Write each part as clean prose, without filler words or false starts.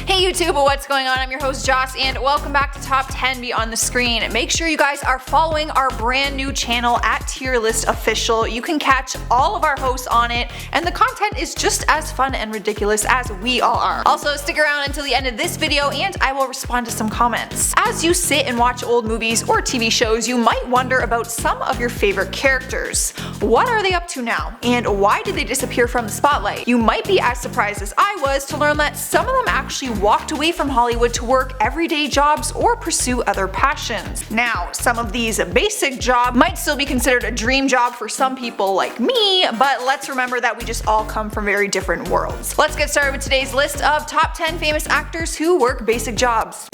Hey YouTube, what's going on? I'm your host Joss and welcome back to Top 10 Beyond the Screen. Make sure you guys are following our brand new channel at Tier List Official. You can catch all of our hosts on it and the content is just as fun and ridiculous as we all are. Also stick around until the end of this video and I will respond to some comments. As you sit and watch old movies or TV shows, you might wonder about some of your favorite characters. What are they up to now? And why did they disappear from the spotlight? You might be as surprised as I was to learn that some of them actually walked away from Hollywood to work everyday jobs or pursue other passions. Now, some of these basic jobs might still be considered a dream job for some people like me, but let's remember that we just all come from very different worlds. Let's get started with today's list of top 10 famous actors who work basic jobs.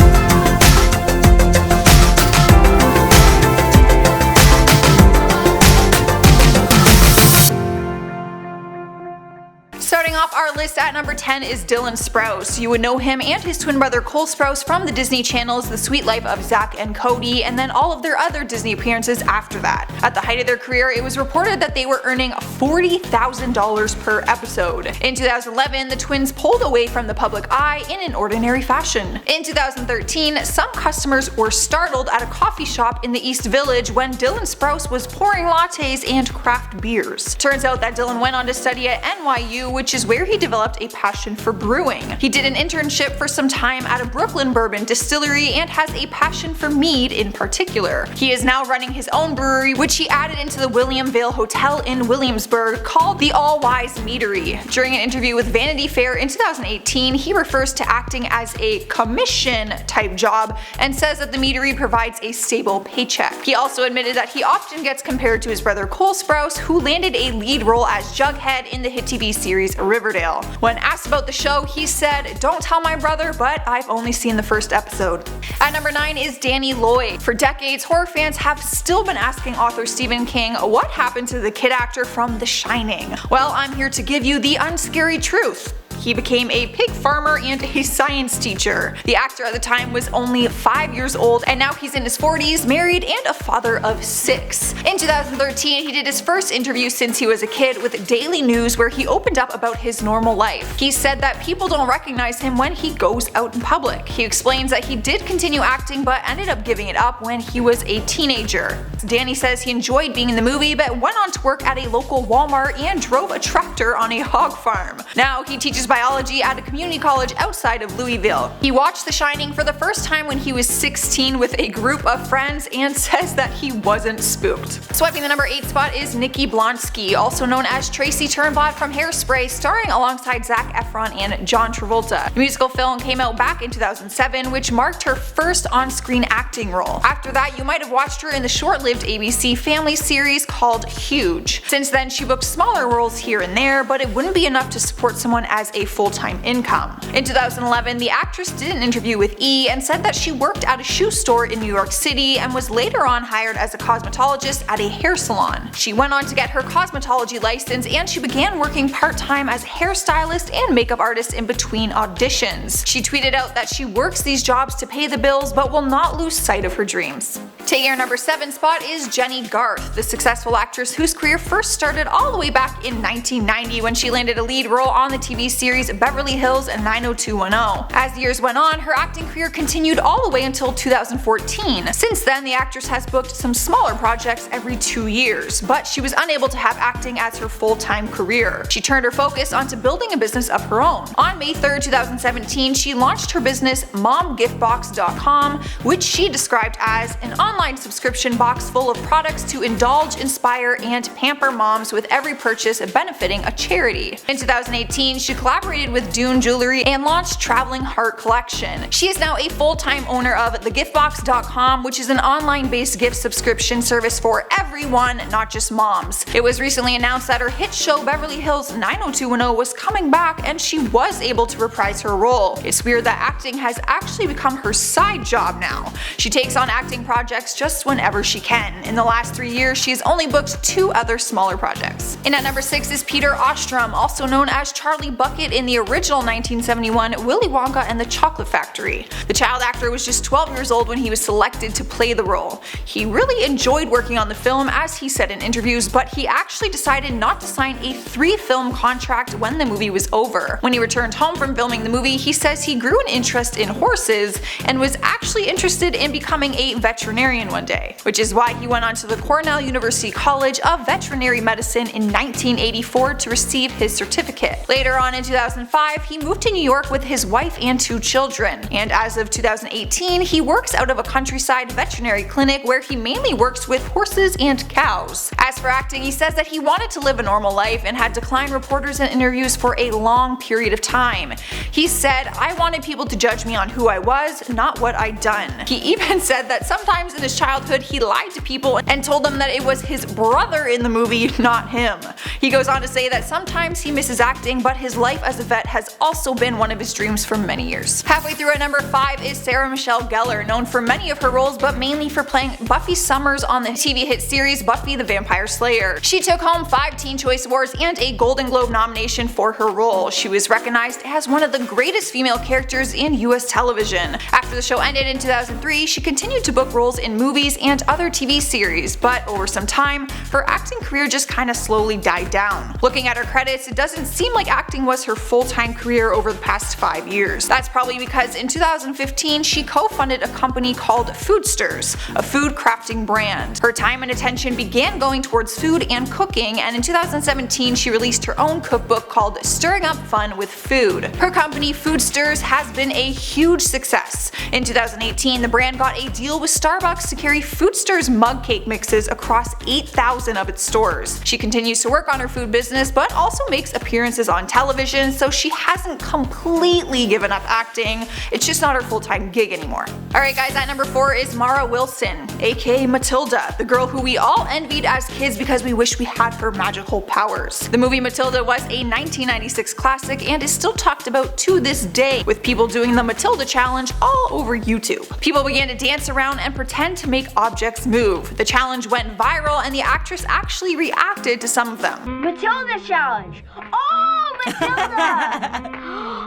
Starting off our list at number 10 is Dylan Sprouse. You would know him and his twin brother Cole Sprouse from the Disney Channel's The Suite Life of Zack and Cody, and then all of their other Disney appearances after that. At the height of their career, it was reported that they were earning $40,000 per episode. In 2011, the twins pulled away from the public eye in an ordinary fashion. In 2013, some customers were startled at a coffee shop in the East Village when Dylan Sprouse was pouring lattes and craft beers. Turns out that Dylan went on to study at NYU, which is where he developed a passion for brewing. He did an internship for some time at a Brooklyn bourbon distillery and has a passion for mead in particular. He is now running his own brewery, which he added into the William Vale Hotel in Williamsburg, called the All Wise Meadery. During an interview with Vanity Fair in 2018, he refers to acting as a commission type job and says that the meadery provides a stable paycheck. He also admitted that he often gets compared to his brother Cole Sprouse, who landed a lead role as Jughead in the hit TV series Riverdale. When asked about the show, he said, "Don't tell my brother, but I've only seen the first episode." At number 9 is Danny Lloyd. For decades, horror fans have still been asking author Stephen King what happened to the kid actor from The Shining. Well, I'm here to give you the unscary truth. He became a pig farmer and a science teacher. The actor at the time was only 5 years old and now he's in his 40s, married and a father of 6. In 2013, he did his first interview since he was a kid with Daily News where he opened up about his normal life. He said that people don't recognize him when he goes out in public. He explains that he did continue acting but ended up giving it up when he was a teenager. Danny says he enjoyed being in the movie but went on to work at a local Walmart and drove a tractor on a hog farm. Now he teaches biology at a community college outside of Louisville. He watched The Shining for the first time when he was 16 with a group of friends and says that he wasn't spooked. Swiping the number 8 spot is Nikki Blonsky, also known as Tracy Turnblad from Hairspray, starring alongside Zac Efron and John Travolta. The musical film came out back in 2007, which marked her first on-screen acting role. After that, you might have watched her in the short-lived ABC Family series called Huge. Since then, she booked smaller roles here and there, but it wouldn't be enough to support someone as a full-time income. In 2011, the actress did an interview with E! And said that she worked at a shoe store in New York City and was later on hired as a cosmetologist at a hair salon. She went on to get her cosmetology license and she began working part-time as a hairstylist and makeup artist in between auditions. She tweeted out that she works these jobs to pay the bills but will not lose sight of her dreams. Taking our number 7 spot is Jennie Garth, the successful actress whose career first started all the way back in 1990 when she landed a lead role on the TV series Beverly Hills 90210. As the years went on, her acting career continued all the way until 2014. Since then, the actress has booked some smaller projects every 2 years, but she was unable to have acting as her full-time career. She turned her focus onto building a business of her own. On May 3, 2017, she launched her business MomGiftBox.com, which she described as an online subscription box full of products to indulge, inspire, and pamper moms with every purchase benefiting a charity. In 2018, she collaborated with Dune Jewelry and launched Traveling Heart Collection. She is now a full-time owner of TheGiftBox.com, which is an online-based gift subscription service for everyone, not just moms. It was recently announced that her hit show Beverly Hills 90210 was coming back and she was able to reprise her role. It's weird that acting has actually become her side job now. She takes on acting projects just whenever she can. In the last 3 years, she has only booked 2 other smaller projects. And at number 6 is Peter Ostrom, also known as Charlie Bucket played in the original 1971 Willy Wonka and the Chocolate Factory. The child actor was just 12 years old when he was selected to play the role. He really enjoyed working on the film, as he said in interviews, but he actually decided not to sign a 3-film contract when the movie was over. When he returned home from filming the movie, he says he grew an interest in horses and was actually interested in becoming a veterinarian one day, which is why he went on to the Cornell University College of Veterinary Medicine in 1984 to receive his certificate. Later on in 2005, he moved to New York with his wife and 2 children, and as of 2018, he works out of a countryside veterinary clinic where he mainly works with horses and cows. As for acting, he says that he wanted to live a normal life and had declined reporters and interviews for a long period of time. He said, "I wanted people to judge me on who I was, not what I'd done." He even said that sometimes in his childhood he lied to people and told them that it was his brother in the movie, not him. He goes on to say that sometimes he misses acting, but his life as a vet has also been one of his dreams for many years. Halfway through at number 5 is Sarah Michelle Gellar, known for many of her roles but mainly for playing Buffy Summers on the TV hit series Buffy the Vampire Slayer. She took home 5 Teen Choice Awards and a Golden Globe nomination for her role. She was recognized as one of the greatest female characters in US television. After the show ended in 2003, she continued to book roles in movies and other TV series, but over some time, her acting career just kinda slowly died down. Looking at her credits, it doesn't seem like acting was her full-time career over the past 5 years. That's probably because in 2015, she co-funded a company called Foodsters, a food crafting brand. Her time and attention began going towards food and cooking, and in 2017 she released her own cookbook called Stirring Up Fun with Food. Her company Foodsters has been a huge success. In 2018, the brand got a deal with Starbucks to carry Foodsters mug cake mixes across 8,000 of its stores. She continues to work on her food business, but also makes appearances on television, so she hasn't completely given up acting. It's just not her full-time gig anymore. Alright guys, at number 4 is Mara Wilson, aka Matilda, the girl who we all envied as kids because we wish we had her magical powers. The movie Matilda was a 1996 classic and is still talked about to this day, with people doing the Matilda challenge all over YouTube. People began to dance around and pretend to make objects move. The challenge went viral and the actress actually reacted to some of them. Matilda challenge! Oh, Matilda!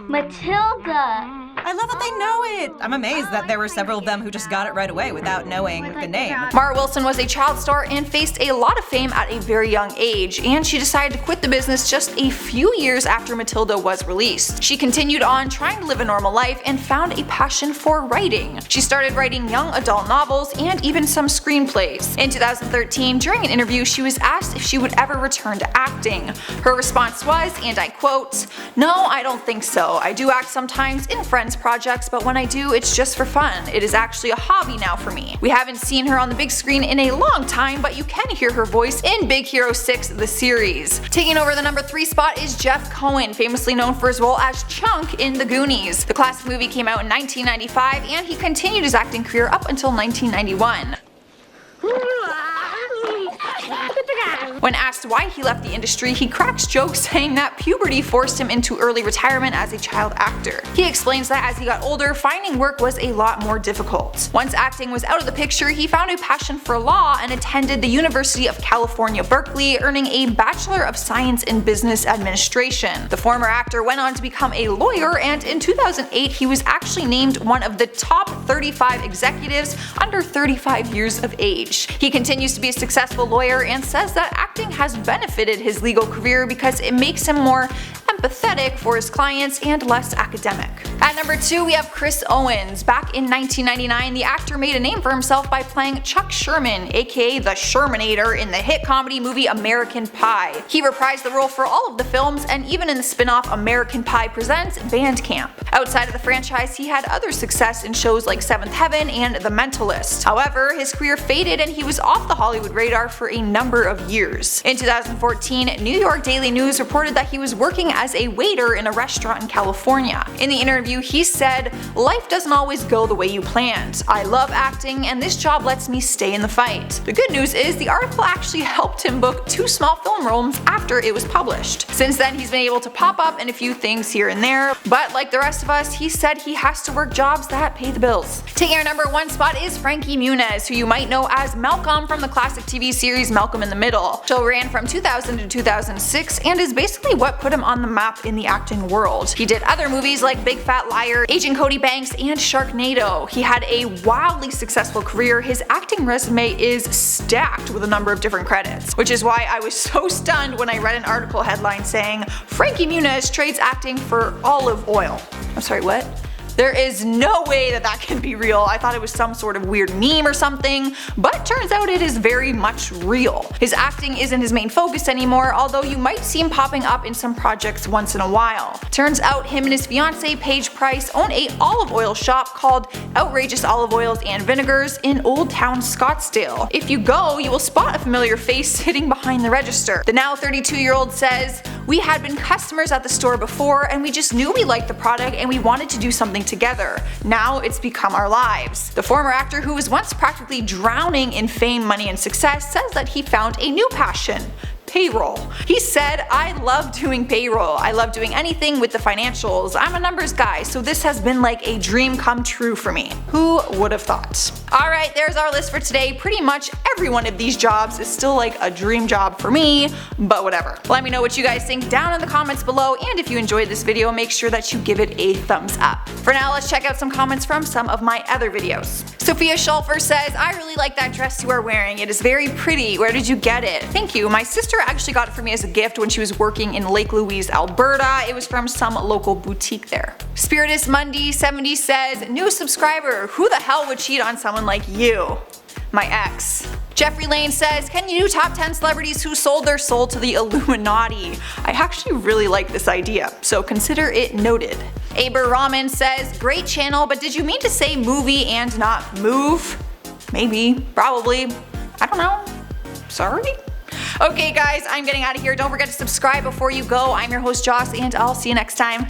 Matilda! I love that they know it! I'm amazed that there were several of them who just got it right away without knowing the name. Mara Wilson was a child star and faced a lot of fame at a very young age, and she decided to quit the business just a few years after Matilda was released. She continued on trying to live a normal life and found a passion for writing. She started writing young adult novels and even some screenplays. In 2013, during an interview, she was asked if she would ever return to acting. Her response was, and I quote, "No, I don't think so. I do act sometimes in friends projects, but when I do, it's just for fun. It is actually a hobby now for me." We haven't seen her on the big screen in a long time, but you can hear her voice in Big Hero 6 the series. Taking over the number 3 spot is Jeff Cohen, famously known for his role as Chunk in The Goonies. The classic movie came out in 1995 and he continued his acting career up until 1991. When asked why he left the industry, he cracks jokes saying that puberty forced him into early retirement as a child actor. He explains that as he got older, finding work was a lot more difficult. Once acting was out of the picture, he found a passion for law and attended the University of California, Berkeley, earning a Bachelor of Science in Business Administration. The former actor went on to become a lawyer, and in 2008 he was actually named one of the top 35 executives under 35 years of age. He continues to be a successful lawyer and says that acting has benefited his legal career because it makes him more empathetic for his clients and less academic. At number 2, we have Chris Owens. Back in 1999, the actor made a name for himself by playing Chuck Sherman, aka the Shermanator, in the hit comedy movie American Pie. He reprised the role for all of the films and even in the spin-off American Pie Presents Bandcamp. Outside of the franchise, he had other success in shows like Seventh Heaven and The Mentalist. However, his career faded and he was off the Hollywood radar for a number of years. In 2014, New York Daily News reported that he was working as a waiter in a restaurant in California. In the interview, he said, "Life doesn't always go the way you planned. I love acting and this job lets me stay in the fight." The good news is the article actually helped him book 2 small film roles after it was published. Since then, he's been able to pop up in a few things here and there, but like the rest of us, he said he has to work jobs that pay the bills. Taking our number 1 spot is Frankie Muniz, who you might know as Malcolm from the classic TV series Malcolm in the Middle. The show ran from 2000 to 2006 and is basically what put him on the map map in the acting world. He did other movies like Big Fat Liar, Agent Cody Banks, and Sharknado. He had a wildly successful career. His acting resume is stacked with a number of different credits, which is why I was so stunned when I read an article headline saying Frankie Muniz trades acting for olive oil. I'm sorry, what? There is no way that that can be real. I thought it was some sort of weird meme or something, but turns out it is very much real. His acting isn't his main focus anymore, although you might see him popping up in some projects once in a while. Turns out him and his fiancée Paige Price own a olive oil shop called Outrageous Olive Oils and Vinegars in Old Town Scottsdale. If you go, you will spot a familiar face sitting behind the register. The now 32-year-old says, "We had been customers at the store before and we just knew we liked the product and we wanted to do something together. Now it's become our lives." The former actor, who was once practically drowning in fame, money, and success, says that he found a new passion: payroll. He said, "I love doing payroll. I love doing anything with the financials. I'm a numbers guy, so this has been like a dream come true for me." Who would have thought? Alright, there's our list for today. Pretty much every one of these jobs is still like a dream job for me, but whatever. Let me know what you guys think down in the comments below, and if you enjoyed this video, make sure that you give it a thumbs up. For now, let's check out some comments from some of my other videos. Sophia Schulfer says, "I really like that dress you are wearing. It is very pretty. Where did you get it?" Thank you. My sister actually got it for me as a gift when she was working in Lake Louise, Alberta. It was from some local boutique there. Spiritus Mundi 70 says, "New subscriber. Who the hell would cheat on someone like you? My ex." Jeffrey Lane says, "Can you do top 10 celebrities who sold their soul to the Illuminati?" I actually really like this idea, so consider it noted. Aber Rahman says, "Great channel, but did you mean to say movie and not move?" Maybe, probably, I don't know. Sorry? Okay guys, I'm getting out of here. Don't forget to subscribe before you go. I'm your host Joss, and I'll see you next time.